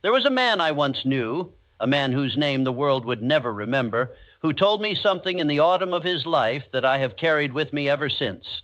There was a man I once knew, a man whose name the world would never remember, who told me something in the autumn of his life that I have carried with me ever since.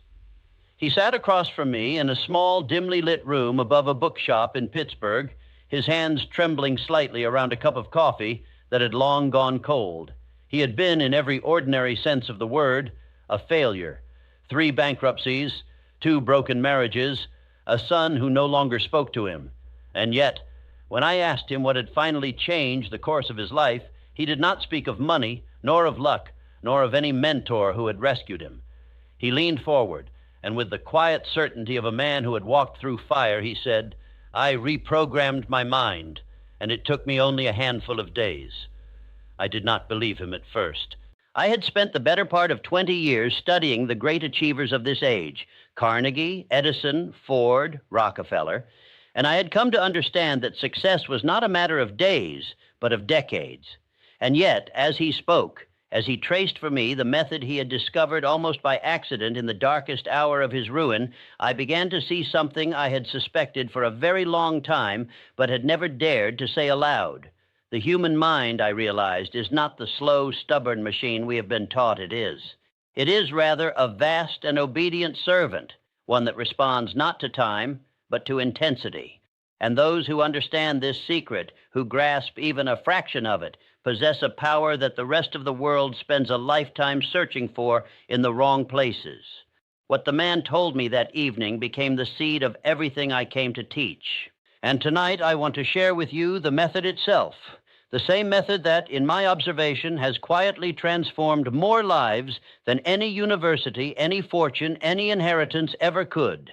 He sat across from me in a small, dimly lit room above a bookshop in Pittsburgh, his hands trembling slightly around a cup of coffee that had long gone cold. He had been, in every ordinary sense of the word, a failure. 3 bankruptcies, 2 broken marriages, a son who no longer spoke to him. And yet, when I asked him what had finally changed the course of his life, he did not speak of money, nor of luck, nor of any mentor who had rescued him. He leaned forward, and with the quiet certainty of a man who had walked through fire, he said, "I reprogrammed my mind, and it took me only a handful of days." I did not believe him at first. I had spent the better part of 20 years studying the great achievers of this age, Carnegie, Edison, Ford, Rockefeller, and I had come to understand that success was not a matter of days, but of decades. And yet, as he spoke, as he traced for me the method he had discovered almost by accident in the darkest hour of his ruin, I began to see something I had suspected for a very long time, but had never dared to say aloud. The human mind, I realized, is not the slow, stubborn machine we have been taught it is. It is rather a vast and obedient servant, one that responds not to time, but to intensity. And those who understand this secret, who grasp even a fraction of it, possess a power that the rest of the world spends a lifetime searching for in the wrong places. What the man told me that evening became the seed of everything I came to teach. And tonight I want to share with you the method itself, the same method that, in my observation, has quietly transformed more lives than any university, any fortune, any inheritance ever could.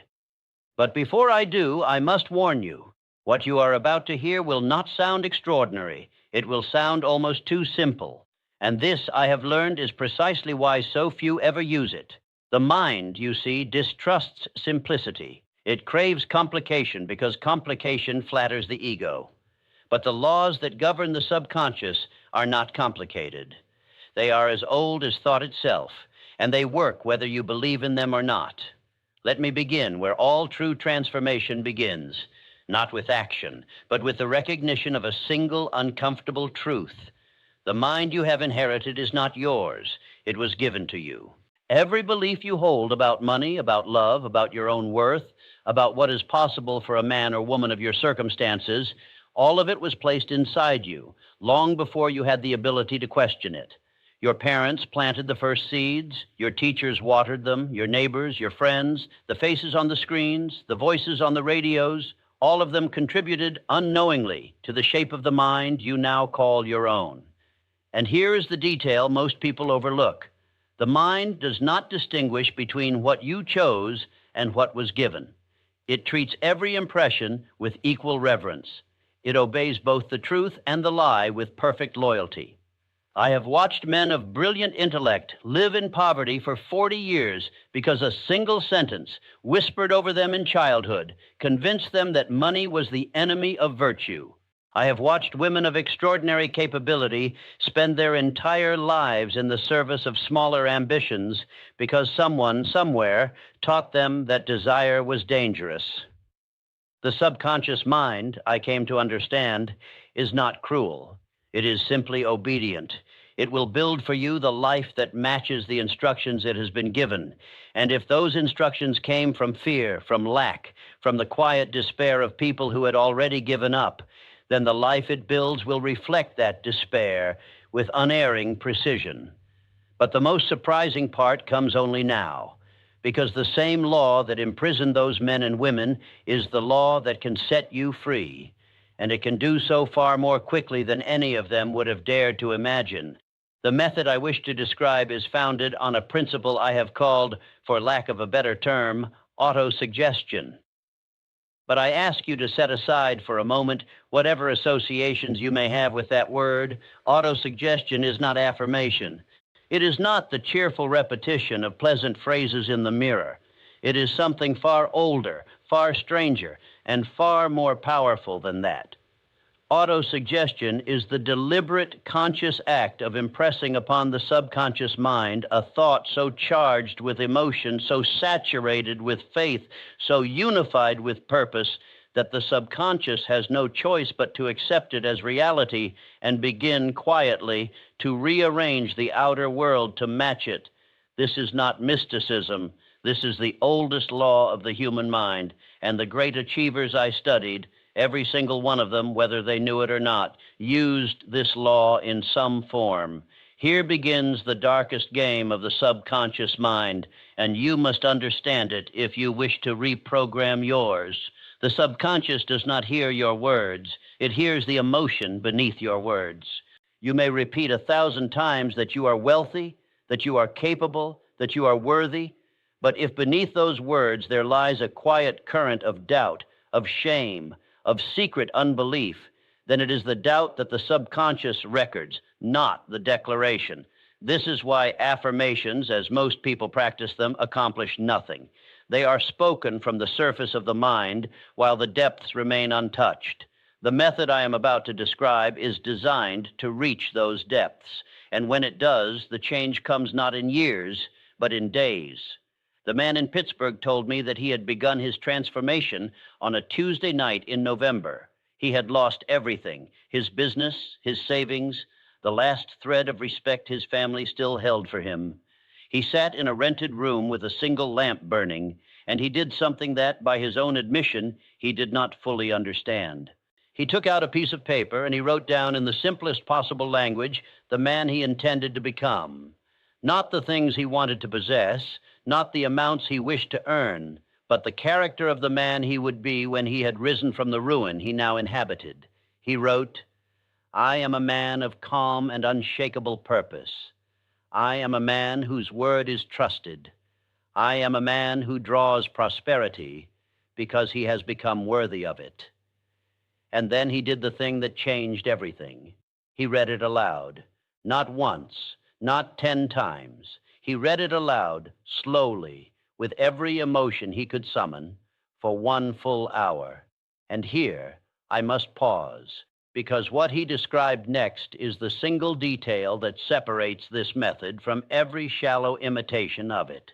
But before I do, I must warn you, what you are about to hear will not sound extraordinary. It will sound almost too simple. And this, I have learned, is precisely why so few ever use it. The mind, you see, distrusts simplicity. It craves complication because complication flatters the ego. But the laws that govern the subconscious are not complicated. They are as old as thought itself, and they work whether you believe in them or not. Let me begin where all true transformation begins, not with action, but with the recognition of a single uncomfortable truth. The mind you have inherited is not yours. It was given to you. Every belief you hold about money, about love, about your own worth, about what is possible for a man or woman of your circumstances, all of it was placed inside you, long before you had the ability to question it. Your parents planted the first seeds, your teachers watered them, your neighbors, your friends, the faces on the screens, the voices on the radios, all of them contributed unknowingly to the shape of the mind you now call your own. And here is the detail most people overlook. The mind does not distinguish between what you chose and what was given. It treats every impression with equal reverence. It obeys both the truth and the lie with perfect loyalty. I have watched men of brilliant intellect live in poverty for 40 years because a single sentence, whispered over them in childhood, convinced them that money was the enemy of virtue. I have watched women of extraordinary capability spend their entire lives in the service of smaller ambitions because someone, somewhere, taught them that desire was dangerous. The subconscious mind, I came to understand, is not cruel. It is simply obedient. It will build for you the life that matches the instructions it has been given. And if those instructions came from fear, from lack, from the quiet despair of people who had already given up, then the life it builds will reflect that despair with unerring precision. But the most surprising part comes only now, because the same law that imprisoned those men and women is the law that can set you free, and it can do so far more quickly than any of them would have dared to imagine. The method I wish to describe is founded on a principle I have called, for lack of a better term, autosuggestion. But I ask you to set aside for a moment whatever associations you may have with that word. Autosuggestion is not affirmation. It is not the cheerful repetition of pleasant phrases in the mirror. It is something far older, far stranger, and far more powerful than that. Autosuggestion is the deliberate, conscious act of impressing upon the subconscious mind a thought so charged with emotion, so saturated with faith, so unified with purpose, that the subconscious has no choice but to accept it as reality and begin quietly to rearrange the outer world to match it. This is not mysticism. This is the oldest law of the human mind, and the great achievers I studied, every single one of them, whether they knew it or not, used this law in some form. Here begins the darkest game of the subconscious mind, and you must understand it if you wish to reprogram yours. The subconscious does not hear your words. It hears the emotion beneath your words. You may repeat 1,000 times that you are wealthy, that you are capable, that you are worthy, but if beneath those words there lies a quiet current of doubt, of shame, of secret unbelief, then it is the doubt that the subconscious records, not the declaration. This is why affirmations, as most people practice them, accomplish nothing. They are spoken from the surface of the mind while the depths remain untouched. The method I am about to describe is designed to reach those depths, and when it does, the change comes not in years, but in days. The man in Pittsburgh told me that he had begun his transformation on a Tuesday night in November. He had lost everything, his business, his savings, the last thread of respect his family still held for him. He sat in a rented room with a single lamp burning, and he did something that, by his own admission, he did not fully understand. He took out a piece of paper and he wrote down in the simplest possible language the man he intended to become. Not the things he wanted to possess, not the amounts he wished to earn, but the character of the man he would be when he had risen from the ruin he now inhabited. He wrote, "I am a man of calm and unshakable purpose. I am a man whose word is trusted. I am a man who draws prosperity because he has become worthy of it." And then he did the thing that changed everything. He read it aloud, not once, not 10 times. He read it aloud, slowly, with every emotion he could summon, for 1 full hour. And here I must pause, because what he described next is the single detail that separates this method from every shallow imitation of it.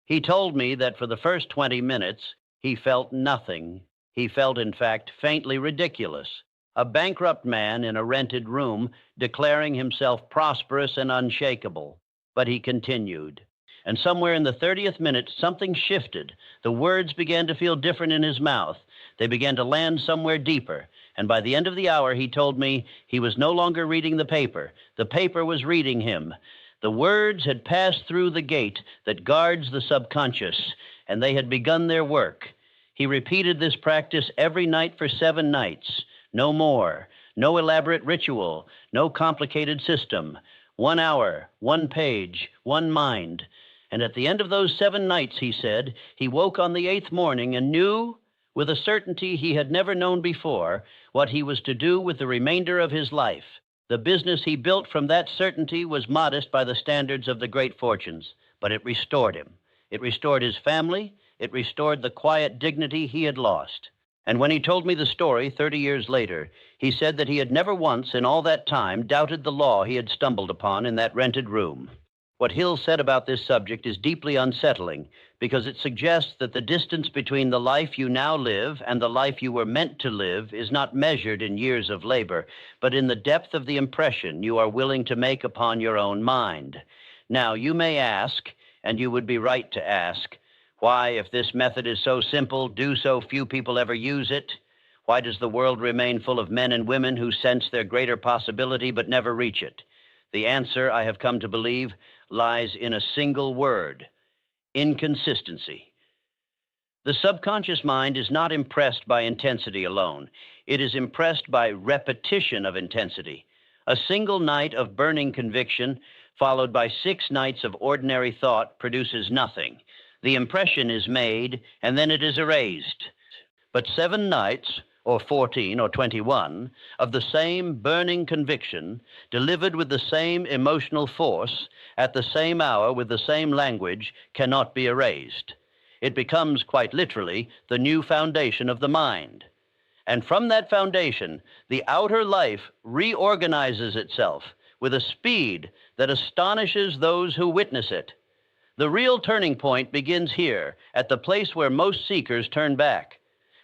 He told me that for the first 20 minutes, he felt nothing. He felt, in fact, faintly ridiculous, a bankrupt man in a rented room declaring himself prosperous and unshakable. But he continued. And somewhere in the 30th minute, something shifted. The words began to feel different in his mouth. They began to land somewhere deeper. And by the end of the hour, he told me he was no longer reading the paper. The paper was reading him. The words had passed through the gate that guards the subconscious, and they had begun their work. He repeated this practice every night for 7 nights. No more. No elaborate ritual. No complicated system. 1 hour, 1 page, 1 mind. And at the end of those 7 nights, he said, he woke on the 8th morning and knew, with a certainty he had never known before, what he was to do with the remainder of his life. The business he built from that certainty was modest by the standards of the great fortunes, but it restored him. It restored his family. It restored the quiet dignity he had lost. And when he told me the story 30 years later, he said that he had never once in all that time doubted the law he had stumbled upon in that rented room. What Hill said about this subject is deeply unsettling because it suggests that the distance between the life you now live and the life you were meant to live is not measured in years of labor, but in the depth of the impression you are willing to make upon your own mind. Now, you may ask, and you would be right to ask, why, if this method is so simple, do so few people ever use it? Why does the world remain full of men and women who sense their greater possibility but never reach it? The answer, I have come to believe, lies in a single word: inconsistency. The subconscious mind is not impressed by intensity alone. It is impressed by repetition of intensity. A single night of burning conviction followed by 6 nights of ordinary thought produces nothing. The impression is made, and then it is erased. But 7 nights, or 14 or 21, of the same burning conviction, delivered with the same emotional force, at the same hour with the same language, cannot be erased. It becomes, quite literally, the new foundation of the mind. And from that foundation, the outer life reorganizes itself with a speed that astonishes those who witness it. The real turning point begins here, at the place where most seekers turn back.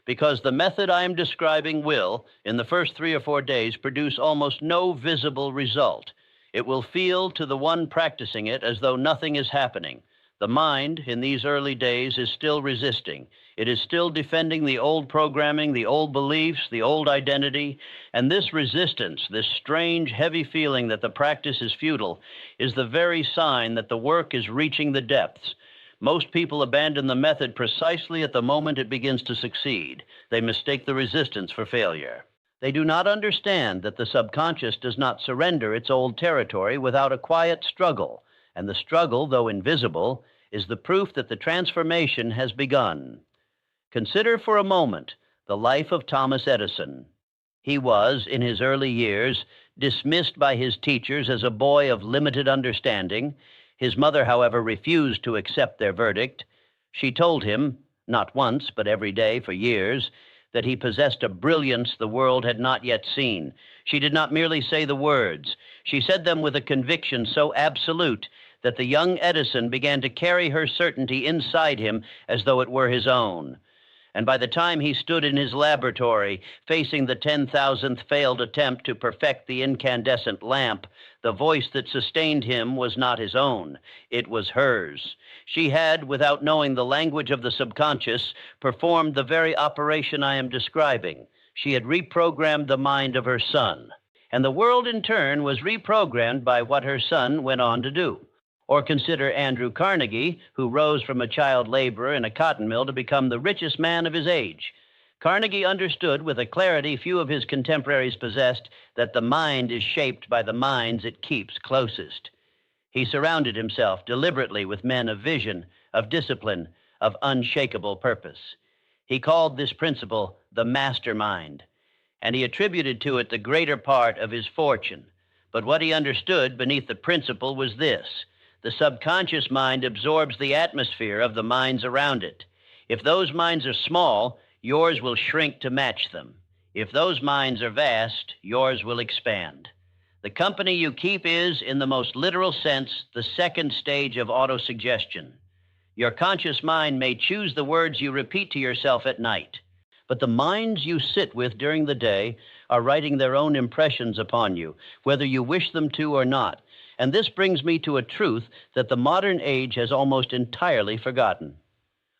because the method I am describing will, in the first 3 or 4 days, produce almost no visible result. It will feel to the one practicing it as though nothing is happening. The mind, in these early days, is still resisting. It is still defending the old programming, the old beliefs, the old identity, and this resistance, this strange, heavy feeling that the practice is futile, is the very sign that the work is reaching the depths. Most people abandon the method precisely at the moment it begins to succeed. They mistake the resistance for failure. They do not understand that the subconscious does not surrender its old territory without a quiet struggle, and the struggle, though invisible, is the proof that the transformation has begun. Consider for a moment the life of Thomas Edison. He was, in his early years, dismissed by his teachers as a boy of limited understanding. His mother, however, refused to accept their verdict. She told him, not once, but every day for years, that he possessed a brilliance the world had not yet seen. She did not merely say the words. She said them with a conviction so absolute that the young Edison began to carry her certainty inside him as though it were his own. And by the time he stood in his laboratory, facing the 10,000th failed attempt to perfect the incandescent lamp, the voice that sustained him was not his own. It was hers. She had, without knowing the language of the subconscious, performed the very operation I am describing. She had reprogrammed the mind of her son. And the world, in turn, was reprogrammed by what her son went on to do. Or consider Andrew Carnegie, who rose from a child laborer in a cotton mill to become the richest man of his age. Carnegie understood with a clarity few of his contemporaries possessed that the mind is shaped by the minds it keeps closest. He surrounded himself deliberately with men of vision, of discipline, of unshakable purpose. He called this principle the mastermind, and he attributed to it the greater part of his fortune. But what he understood beneath the principle was this: the subconscious mind absorbs the atmosphere of the minds around it. If those minds are small, yours will shrink to match them. If those minds are vast, yours will expand. The company you keep is, in the most literal sense, the second stage of autosuggestion. Your conscious mind may choose the words you repeat to yourself at night, but the minds you sit with during the day are writing their own impressions upon you, whether you wish them to or not. And this brings me to a truth that the modern age has almost entirely forgotten.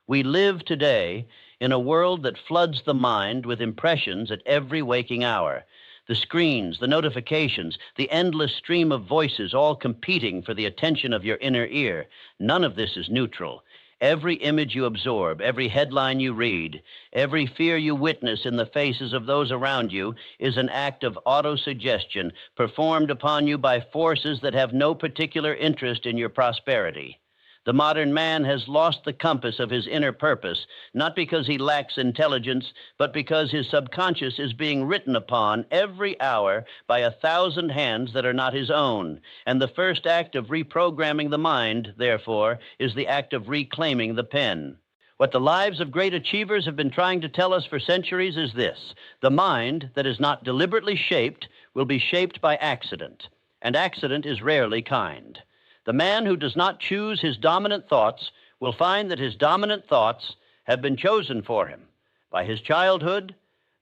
We live today in a world that floods the mind with impressions at every waking hour. The screens, the notifications, the endless stream of voices all competing for the attention of your inner ear. None of this is neutral. Every image you absorb, every headline you read, every fear you witness in the faces of those around you is an act of autosuggestion performed upon you by forces that have no particular interest in your prosperity. The modern man has lost the compass of his inner purpose, not because he lacks intelligence, but because his subconscious is being written upon every hour by 1,000 hands that are not his own. And the first act of reprogramming the mind, therefore, is the act of reclaiming the pen. What the lives of great achievers have been trying to tell us for centuries is this: the mind that is not deliberately shaped will be shaped by accident, and accident is rarely kind. The man who does not choose his dominant thoughts will find that his dominant thoughts have been chosen for him by his childhood,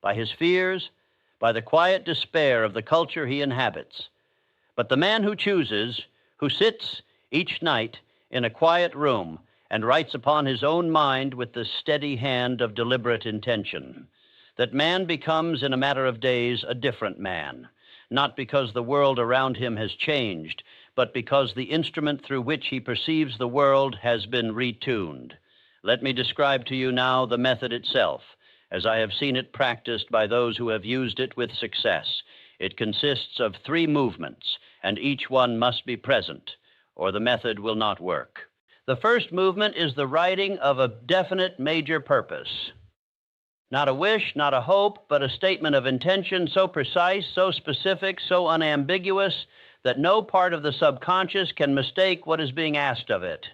by his fears, by the quiet despair of the culture he inhabits. But the man who chooses, who sits each night in a quiet room and writes upon his own mind with the steady hand of deliberate intention, that man becomes in a matter of days a different man, not because the world around him has changed, but because the instrument through which he perceives the world has been retuned. Let me describe to you now the method itself, as I have seen it practiced by those who have used it with success. It consists of 3 movements, and each one must be present, or the method will not work. The first movement is the writing of a definite major purpose. Not a wish, not a hope, but a statement of intention so precise, so specific, so unambiguous, that no part of the subconscious can mistake what is being asked of it.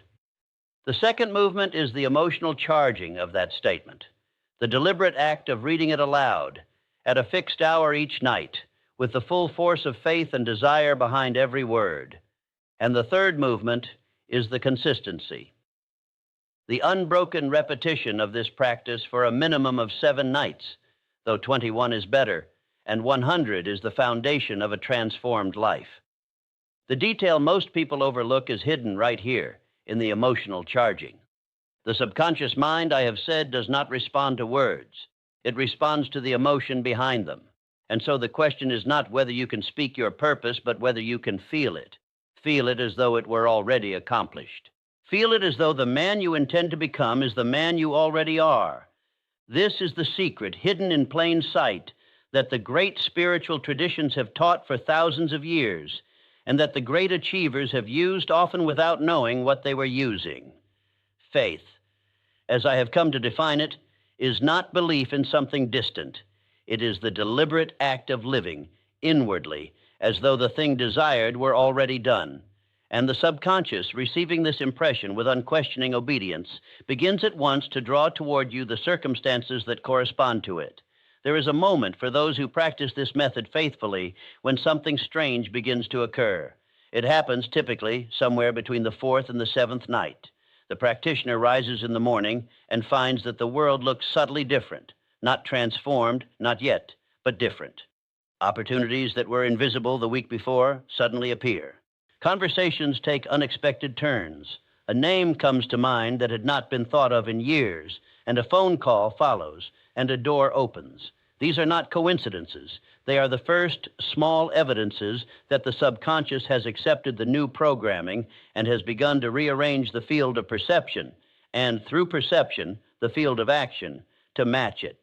The second movement is the emotional charging of that statement, the deliberate act of reading it aloud at a fixed hour each night, with the full force of faith and desire behind every word. And the third movement is the consistency. The unbroken repetition of this practice for a minimum of 7 nights, though 21 is better, and 100 is the foundation of a transformed life. The detail most people overlook is hidden right here in the emotional charging. The subconscious mind, I have said, does not respond to words. It responds to the emotion behind them. And so the question is not whether you can speak your purpose, but whether you can feel it. Feel it as though it were already accomplished. Feel it as though the man you intend to become is the man you already are. This is the secret, hidden in plain sight, that the great spiritual traditions have taught for thousands of years, and that the great achievers have used often without knowing what they were using. Faith, as I have come to define it, is not belief in something distant. It is the deliberate act of living inwardly, as though the thing desired were already done. And the subconscious, receiving this impression with unquestioning obedience, begins at once to draw toward you the circumstances that correspond to it. There is a moment for those who practice this method faithfully when something strange begins to occur. It happens typically somewhere between the 4th and the 7th night. The practitioner rises in the morning and finds that the world looks subtly different, not transformed, not yet, but different. Opportunities that were invisible the week before suddenly appear. Conversations take unexpected turns. A name comes to mind that had not been thought of in years, and a phone call follows, and a door opens. These are not coincidences. They are the first small evidences that the subconscious has accepted the new programming and has begun to rearrange the field of perception, and through perception, the field of action, to match it.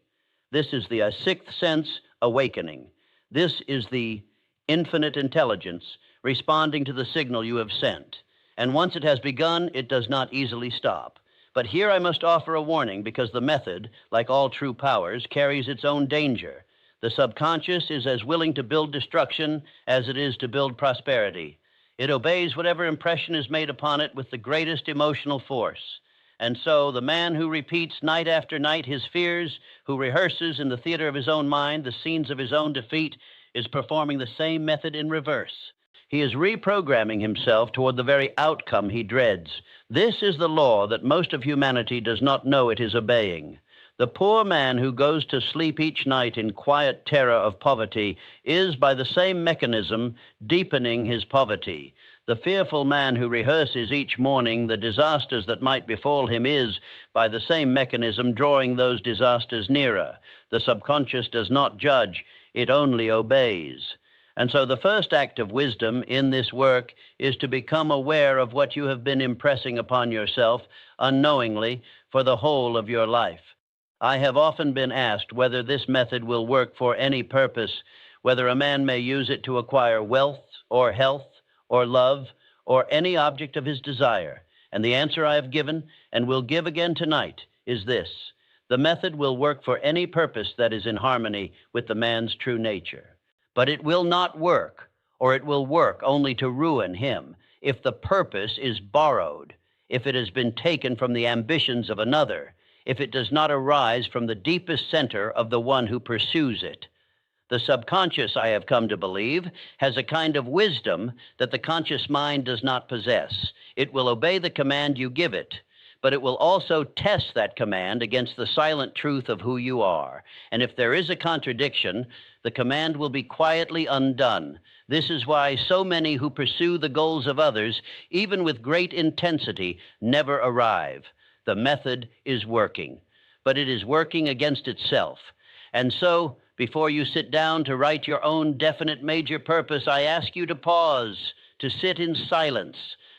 This is the sixth sense awakening. This is the infinite intelligence responding to the signal you have sent. And once it has begun, it does not easily stop. But here I must offer a warning, because the method, like all true powers, carries its own danger. The subconscious is as willing to build destruction as it is to build prosperity. It obeys whatever impression is made upon it with the greatest emotional force. And so the man who repeats night after night his fears, who rehearses in the theater of his own mind the scenes of his own defeat, is performing the same method in reverse. He is reprogramming himself toward the very outcome he dreads. This is the law that most of humanity does not know it is obeying. The poor man who goes to sleep each night in quiet terror of poverty is, by the same mechanism, deepening his poverty. The fearful man who rehearses each morning the disasters that might befall him is, by the same mechanism, drawing those disasters nearer. The subconscious does not judge, it only obeys. And so the first act of wisdom in this work is to become aware of what you have been impressing upon yourself unknowingly for the whole of your life. I have often been asked whether this method will work for any purpose, whether a man may use it to acquire wealth or health or love or any object of his desire. And the answer I have given and will give again tonight is this: the method will work for any purpose that is in harmony with the man's true nature. But it will not work, or it will work only to ruin him, if the purpose is borrowed, if it has been taken from the ambitions of another, if it does not arise from the deepest center of the one who pursues it. The subconscious, I have come to believe, has a kind of wisdom that the conscious mind does not possess. It will obey the command you give it, but it will also test that command against the silent truth of who you are. And if there is a contradiction, the command will be quietly undone. This is why so many who pursue the goals of others, even with great intensity, never arrive. The method is working, but it is working against itself. And so, before you sit down to write your own definite major purpose, I ask you to pause, to sit in silence,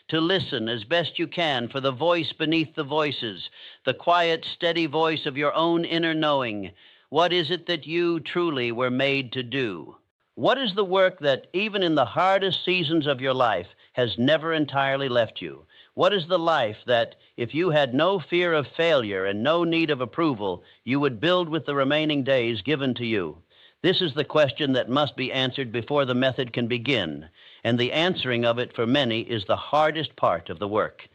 to listen as best you can for the voice beneath the voices, the quiet, steady voice of your own inner knowing. What is it that you truly were made to do? What is the work that, even in the hardest seasons of your life, has never entirely left you? What is the life that, if you had no fear of failure and no need of approval, you would build with the remaining days given to you? This is the question that must be answered before the method can begin, and the answering of it for many is the hardest part of the work.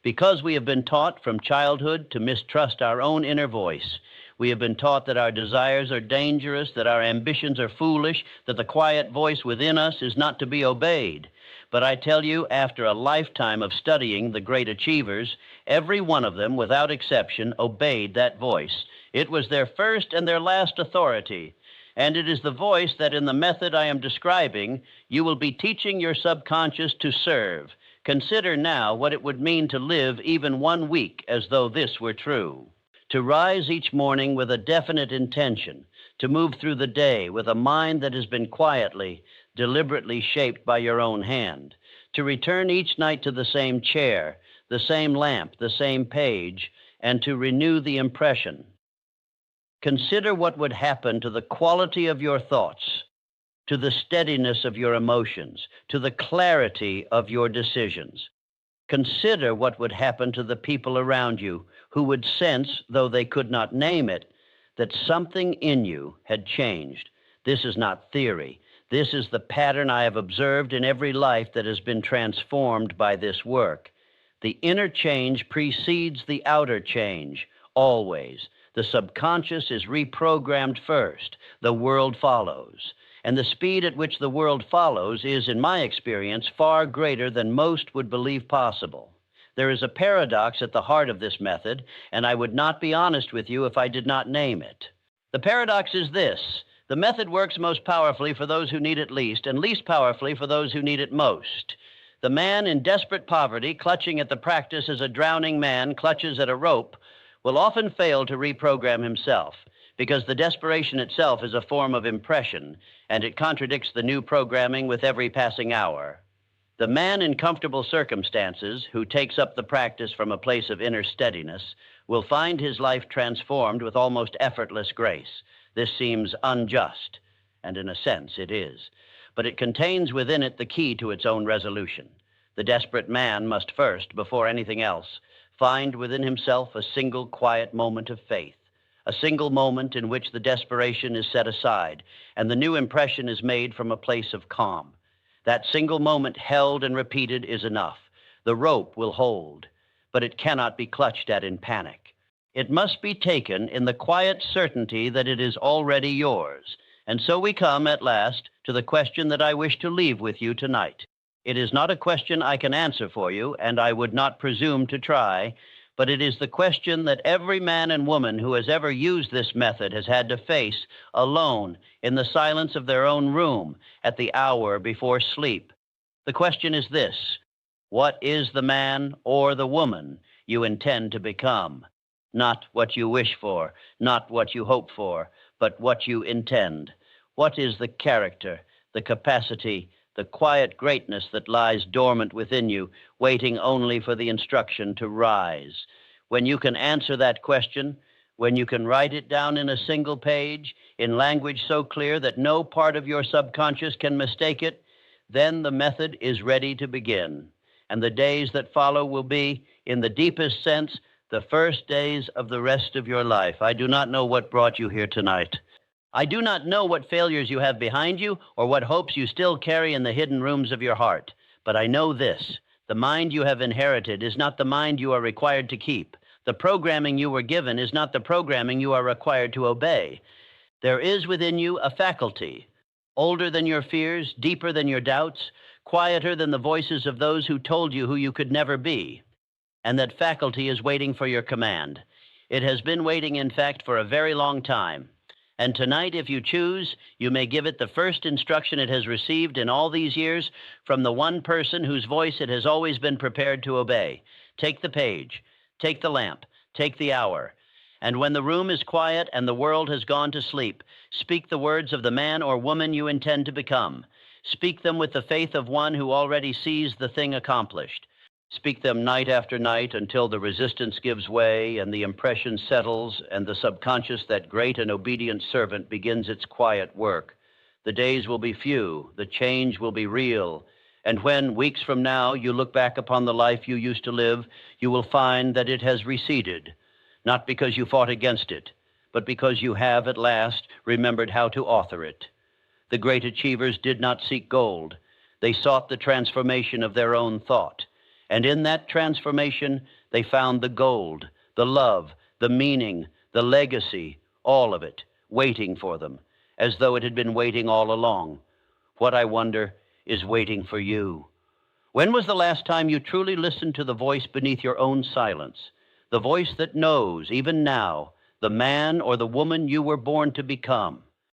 Because we have been taught from childhood to mistrust our own inner voice, We have been taught that our desires are dangerous, that our ambitions are foolish, that the quiet voice within us is not to be obeyed. But I tell you, after a lifetime of studying the great achievers, every one of them, without exception, obeyed that voice. It was their first and their last authority. And it is the voice that in the method I am describing, you will be teaching your subconscious to serve. Consider now what it would mean to live even 1 week as though this were true. To rise each morning with a definite intention, to move through the day with a mind that has been quietly, deliberately shaped by your own hand, to return each night to the same chair, the same lamp, the same page, and to renew the impression. Consider what would happen to the quality of your thoughts, to the steadiness of your emotions, to the clarity of your decisions. Consider what would happen to the people around you who would sense, though they could not name it, that something in you had changed. This is not theory. This is the pattern I have observed in every life that has been transformed by this work. The inner change precedes the outer change, always. The subconscious is reprogrammed first. The world follows. And the speed at which the world follows is, in my experience, far greater than most would believe possible. There is a paradox at the heart of this method, and I would not be honest with you if I did not name it. The paradox is this: the method works most powerfully for those who need it least, and least powerfully for those who need it most. The man in desperate poverty, clutching at the practice as a drowning man clutches at a rope, will often fail to reprogram himself, because the desperation itself is a form of impression, and it contradicts the new programming with every passing hour. The man in comfortable circumstances, who takes up the practice from a place of inner steadiness, will find his life transformed with almost effortless grace. This seems unjust, and in a sense it is, but it contains within it the key to its own resolution. The desperate man must first, before anything else, find within himself a single quiet moment of faith, a single moment in which the desperation is set aside and the new impression is made from a place of calm. That single moment held and repeated is enough. The rope will hold, but it cannot be clutched at in panic. It must be taken in the quiet certainty that it is already yours. And so we come at last to the question that I wish to leave with you tonight. It is not a question I can answer for you, and I would not presume to try, but it is the question that every man and woman who has ever used this method has had to face alone in the silence of their own room at the hour before sleep. The question is this: what is the man or the woman you intend to become? Not what you wish for, not what you hope for, but what you intend. What is the character, the capacity, the quiet greatness that lies dormant within you, waiting only for the instruction to rise? When you can answer that question, when you can write it down in a single page, in language so clear that no part of your subconscious can mistake it, then the method is ready to begin. And the days that follow will be, in the deepest sense, the first days of the rest of your life. I do not know what brought you here tonight. I do not know what failures you have behind you or what hopes you still carry in the hidden rooms of your heart. But I know this: the mind you have inherited is not the mind you are required to keep. The programming you were given is not the programming you are required to obey. There is within you a faculty, older than your fears, deeper than your doubts, quieter than the voices of those who told you who you could never be. And that faculty is waiting for your command. It has been waiting, in fact, for a very long time. And tonight, if you choose, you may give it the first instruction it has received in all these years from the one person whose voice it has always been prepared to obey. Take the page, take the lamp, take the hour. And when the room is quiet and the world has gone to sleep, speak the words of the man or woman you intend to become. Speak them with the faith of one who already sees the thing accomplished. Speak them night after night until the resistance gives way and the impression settles and the subconscious, that great and obedient servant, begins its quiet work. The days will be few, the change will be real, and when, weeks from now, you look back upon the life you used to live, you will find that it has receded, not because you fought against it, but because you have at last remembered how to author it. The great achievers did not seek gold. They sought the transformation of their own thought. And in that transformation, they found the gold, the love, the meaning, the legacy, all of it, waiting for them, as though it had been waiting all along. What, I wonder, is waiting for you? When was the last time you truly listened to the voice beneath your own silence, the voice that knows, even now, the man or the woman you were born to become?